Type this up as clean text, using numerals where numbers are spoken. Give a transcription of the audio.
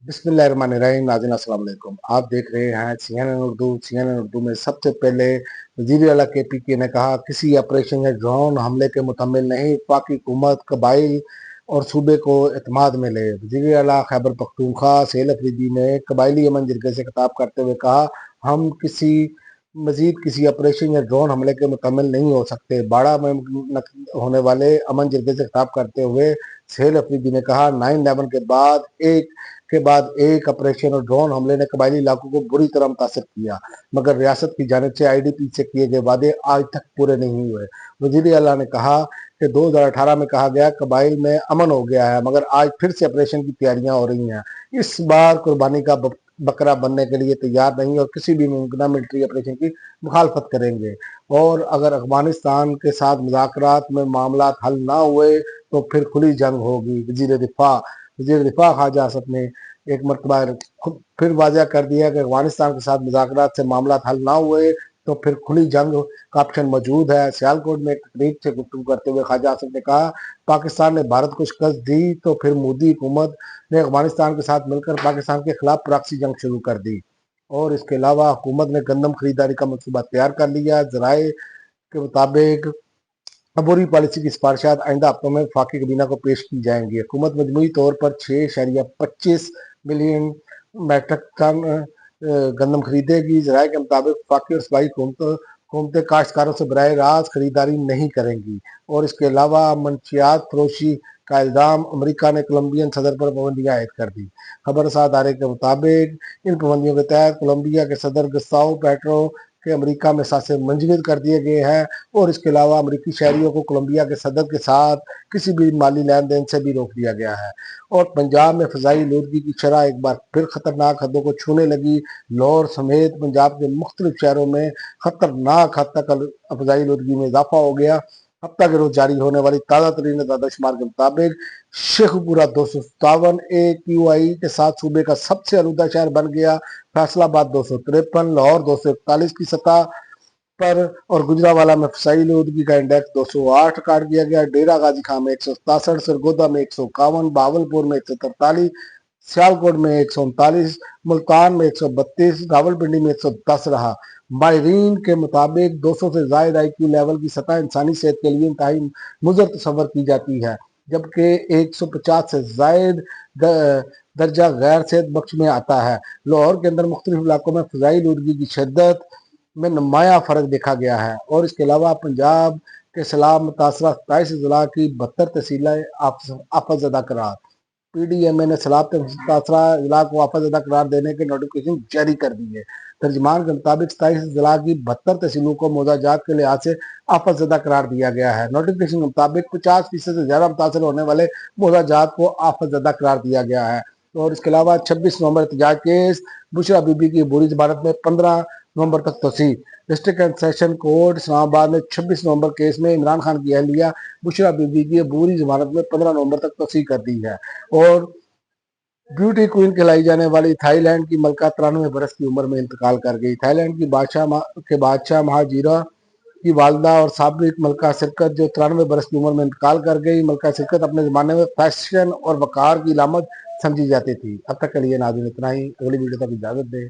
बिस्मिल्लाहिर्रहमानिर्रहीम। नाज़रीन अस्सलाम वालेकुम। आप देख रहे हैं CNN उर्दू। CNN उर्दू में सबसे पहले वज़ीर आला KPK ने कहा किसी ऑपरेशन या ड्रोन हमले के मुतम्मिल नहीं, पाक हुकूमत कबाइल और सूबे को एतमाद में ले। वज़ीर आला खैबर पख्तूनख्वा सहेल अफरीदी ने कबाइली अमन जरगे से खिताब करते हुए कहा, हम मजीद किसी ऑपरेशन या ड्रोन हमले के मुकम्मल नहीं हो सकते। बाड़ा में होने वाले अमन जरगे से खिताब करते हुए सहेल अफरीदी ने कहा, 9/11 के बाद एक ऑपरेशन और ड्रोन हमले ने कबायली इलाकों को बुरी तरह मुतासर किया, मगर रियासत की जानिब से IDP से किए गए वादे आज तक पूरे नहीं हुए। वज़ीर आला ने कहा कि 2018 में कहा गया कबाइल में अमन हो गया है, मगर आज फिर से ऑपरेशन की तैयारियां हो रही हैं। इस बार कुर्बानी का बकरा बनने के लिए तैयार नहीं और किसी भी मुमकिन मिलिट्री ऑपरेशन की मुखालफत करेंगे। और अगर अफगानिस्तान के साथ मुज़ाकरात में मामला हल ना हुए तो फिर खुली जंग होगी। वज़ीर दिफा ख्वाजा आसफ ने एक मरतबा खुद फिर वाज़ह कर दिया कि अफगानिस्तान के साथ मुज़ाकरात से मामला हल ना हुए तो फिर खुली जंग का ऑप्शन मौजूद है। सियालकोट में एक तकरीब से गुफ्तगू करते हुए ख्वाजा आसफ ने कहा, पाकिस्तान ने भारत को शिकस्त दी तो फिर मोदी हुकूमत ने अफगानिस्तान के साथ मिलकर पाकिस्तान के खिलाफ प्रॉक्सी जंग शुरू कर दी। और इसके अलावा हुकूमत ने गंदम खरीदारी का मनसूबा तैयार कर लिया। ज़राए के मुताबिक अबूरी पॉलिसी की सिफारिशात आइंदा हफ्तों में वफाकी काबीना को पेश की जाएंगी। हुकूमत मजमूई तौर पर 6.25 मिलियन मैट्रिक टन गंदम खरीदेगी। ज़राए के मुताबिक वफाकी और सूबाई हुकूमतें काश्तकारों से बराह रास्त खरीदारी नहीं करेंगी। और इसके अलावा मंशियात फरोशी का इल्ज़ाम, अमरीका ने कोलंबियन सदर पर पाबंदियां आयद कर दी। खबर अदारे के मुताबिक इन पाबंदियों के तहत कोलंबिया के सदर गुस्तावो पेट्रो के अमरीका में सासे मंजूद कर दिए गए हैं। और इसके अलावा अमरीकी शहरियों को कोलंबिया के सदर के साथ किसी भी माली लेन देन से भी रोक दिया गया है। और पंजाब में फ़ज़ाई आलूदगी की शरह एक बार फिर खतरनाक हदों को छूने लगी। लाहौर समेत पंजाब के मुख्तलिफ शहरों में खतरनाक हद तक फ़ज़ाई आलूदगी में इजाफा हो गया। हफ्ता के रोज जारी होने वाली ताज़ा तरीन शुमार के मुताबिक शेखपुरा 257 AQI के साथ सूबे का सबसे आलूदा शहर बन गया। फैसलाबाद 253, लाहौर 241 की सतह पर और गुजरावाला में फ़ज़ाई आलूदगी का इंडेक्स 208 काट दिया गया। डेरा गाजी खां में 167, सरगोदा में 151, बावलपुर में 143, सियालकोट में 139, मुल्तान में 132, रावलपिंडी में 110 रहा। माहिरीन के मुताबिक 200 से ज़ायद IQ लेवल की सतह इंसानी सेहत के लिए इंतहाई मुज़र तस्वर की जाती है, जबकि 150 से ज़ायद दर्जा गैर सेहत बख्श में आता है। लाहौर के अंदर मुख्तलिफ इलाकों में फ़ज़ाई आलूदगी की शिद्दत में नुमाया फ़र्क देखा गया है। और इसके अलावा पंजाब के सैलाब मुतासरा 27 अजला की 72 तहसीलें आफतज़दा करार। PDMA ने सैलाब से मुतासरा अजला को आफतज़दा करार देने के नोटिफिकेशन जारी कर दिए। तर्जमान के मुताबिक 27 अजला की 72 तहसीलों को मौजाजात के लिहाज से आफतज़दा करार दिया गया है। नोटिफिकेशन के मुताबिक 50% से ज़्यादा मुतासर होने वाले मौजाजात को आफतज़दा करार दिया गया है। और इसके अलावा 26 नवंबर एहतजाज केस, बुशरा बीबी की अबूरी ज़मानत में 15 नवंबर तक तोसी। District and session court Islamabad ने 26 नवंबर केस में इमरान खान की अहलिया बुशरा बीबी की अबूरी ज़मानत में 15 नवंबर तक तोसी कर दी है। और ब्यूटी क्वीन कहलाई जाने वाली थाईलैंड की मलका 93 बरस की उम्र में इंतकाल कर गई। थाईलैंड की बादशाह महाजीरा की वालदा और साबिक मलका सिरकत जो 93 बरस की उम्र में इंतकाल कर गई। मलका सिरकत अपने ज़माने में फैशन और वकार की अलामत समझी जाती थी। अब तक के लिए नाज़रीन इतना ही। अगली वीडियो तक इजाज़त दें।